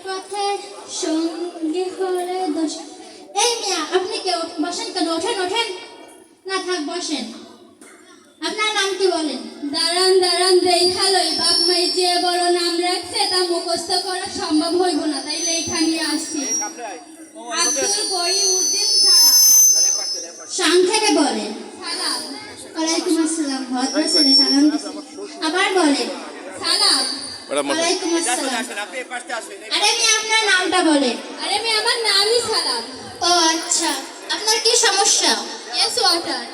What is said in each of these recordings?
পথের সঙ্গে হলে দোষ। এই মিয়া, আপনি কে? বসেন কেন? ওঠেন ওঠেন। না থাক, বসেন। আপনার নাম কি বলেন? দাঁড়ান দাঁড়ান, দেখালই বাপ মাই যে বড় নাম রাখছে তা মুখস্থ করা সম্ভব হইব না, তাই লেখা নিয়ে আসছি। আব্দুল করিমউদ্দিন সালাম। সংক্ষেপে বলেন। সালাম। ওয়ালাইকুম আসসালাম। ভদ্র ছেলে, সালাম দিছে। আবার বলেন। সালাম। ওয়ালাইকুম আসসালাম। আরে মিয়া, আপনার নামটা বলেন। আরে মেয়ে, আমার নামই সালাম। ও আচ্ছা, আপনার কি সমস্যা? S water.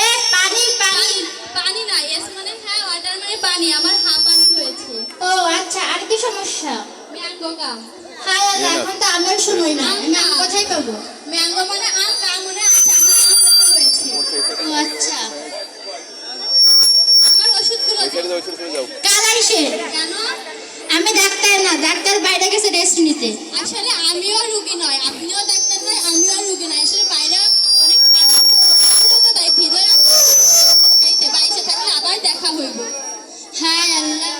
এ পানি পানি। পানি না, এস মানে হ্যাঁ, ওয়াটার মানে পানি। আমার হাঁপানি হয়েছে। ও আচ্ছা, আর কি সমস্যা? ম্যাঙ্গো কাম। হায় আল্লাহ, এখন তো আমের সময় না, আমি আম কোথায় পাবো? ম্যাঙ্গো মানে আম, কাম মানে আচ্ছা, আমার আম করতে হয়েছে। ও আচ্ছা, আমার ওষুধগুলো কাল আইসে। কেন? আমি ডাক্তার না, ডাক্তার বাইরে গেছে রেস্ট নিতে। আসলে আমিও রুগী নয়, আপনিও ডাক্তার নয়, আমিও রুগী নয়। আসলে বাইরে অনেক খারাপ তো, তাই ভিতরে বাইসে থাকলে আবার দেখা হইব। হায় আল্লাহ।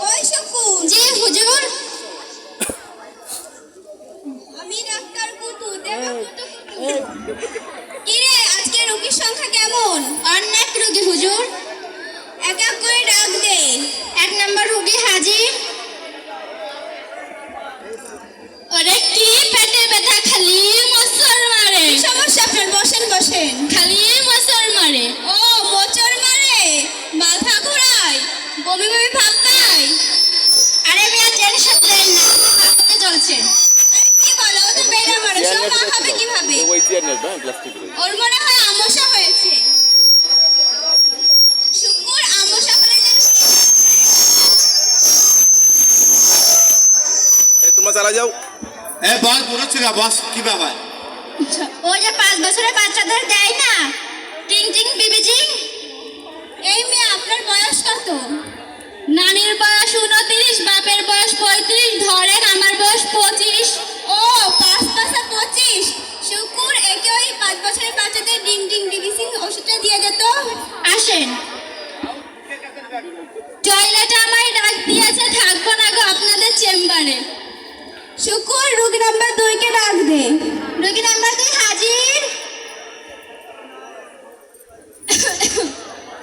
ওই শকুন। জি হুজুর। আমি ডাক্তার কুতু, দেবা কুতু। কিরে, আজকে রোগীর সংখ্যা কেমন? অনেক রোগী হুজুর। এক এক করে ডাক দে। 1 নম্বর রোগী হাজির। ওরে কি পেটে ব্যথা, খালি মশর মারে। কি সমস্যা আপনার? বসেন বসেন। খালি মশর মারে। ও, মোচড় মারে, মাথা ঘোরায়, বমি বমি ভাব পায়। আরে মিয়া, টেনশন নেন না, হাতে চলছে। আরে কি বলো, ও তো বেড়া মানুষ, ও মা হবে কিভাবে? ওর মনে হয় আমসা হয়েছে। শুকুর, আমসা হলে তোমরা চালা যাও। বল বলেছি না, বস কি ব্যাপার? ওই যে 5 বছরের বাচ্চাদের দেয় না, টিং টিং বিবিজিং। এই মেয়ে, আপনার বয়স কত? নানির বয়স 29, বাপের বয়স 35, ধরেন আমার বয়স 25। ও, 5 পাশা 25। শুকুর, একে ওই 5 বছরের বাচ্চাদের ডিং ডিং ডিবিসিং ওষুধটা দিয়ে যেত। আসেন। টয়লেটে আমায় ডাক দিয়েছে, থাকবো না গো আপনাদের চেম্বারে। শুকুর, রোগী নাম্বার 2 কে ডাক দে। রোগী নাম্বার 2 হাজির।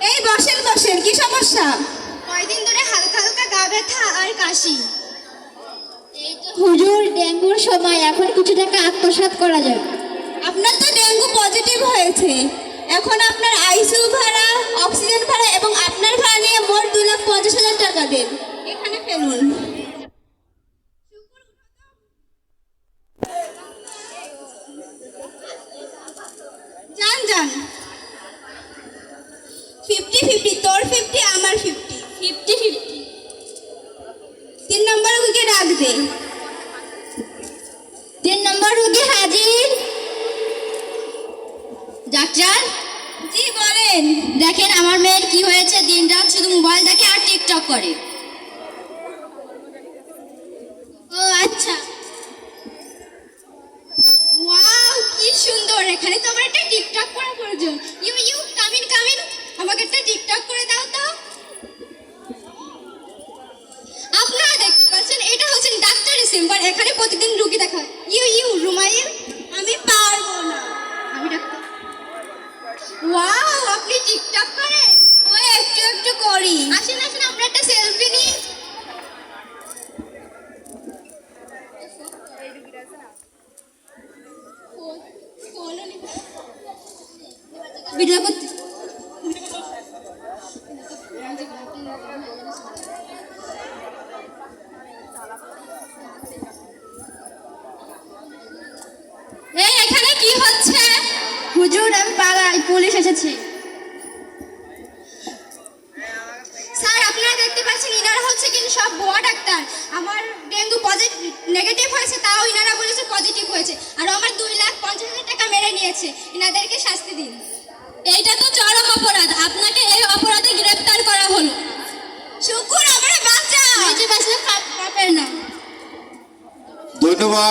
এই বসেন বসেন, কি সমস্যা? কয়দিন ধরে হালকা হালকা গা ব্যথা আর কাশি। এই তো হুজুর, ডেঙ্গুর সময়, এখন কিছু টাকা আত্মসাৎ করা যাবে। আপনার তো ডেঙ্গু পজিটিভ হয়েছে। এখন আপনার আইসিইউ ভাড়া, অক্সিজেন ভাড়া এবং আপনার ভাড়া নিয়ে মোট 2,50,000 টাকা দেন। এখানে ফেলুন। যান যান। 50-50, তোর 50, আমার 50। 50-50। 3 নম্বর রোগীকে ডাক দে। 3 নম্বর রোগী হাজির। ডাক্তার, জি বলেন। দেখেন আমার মেয়ের কি হয়েছে, দিনরাত শুধু মোবাইল দেখে আর টিকটক করে। ও আচ্ছা। ওয়াও, কি সুন্দর। এখানে তো আমার একটা টিকটক করা প্রয়োজন। ইউ ইউ, কামিন কামিন, আমাকে একটা টিকটক করে দাও তো। আপনারা দেখতে পাচ্ছেন, এটা হচ্ছে ডাক্তারের চেম্বার। এখানে প্রতিদিন রোগী দেখা হয়। ইউ ইউ, রুমাইল। আমি পারবো না, আমি ডাক্তার। ওয়াও, আপনি টিকটক করেন? ও, একটু একটু করি। আসেন আসেন, আমরা একটা সেলফি নিই। ভিডিও করতে। এই, এখানে কি হচ্ছে? হুজুর, আমি পালাই, পুলিশ এসেছে। স্যার, আপনারা দেখতে পাচ্ছেন ইনারা হচ্ছে কিন্তু সব ভুয়া ডাক্তার। আমার ডেঙ্গু পজিটিভ নেগেটিভ হয়েছে, তাও ইনারা বলেছে পজিটিভ হয়েছে। আর আমার 2,50,000 টাকা মেরে নিয়েছে। ইনাদেরকে শাস্তি দিন। এইটা তো চরম অপরাধ, আপনাকে এই অপরাধে গ্রেফতার করা হলো। শুকুর, আমরা বাঁচাও। নিজে বাঁচলে পাপের না। ধন্যবাদ।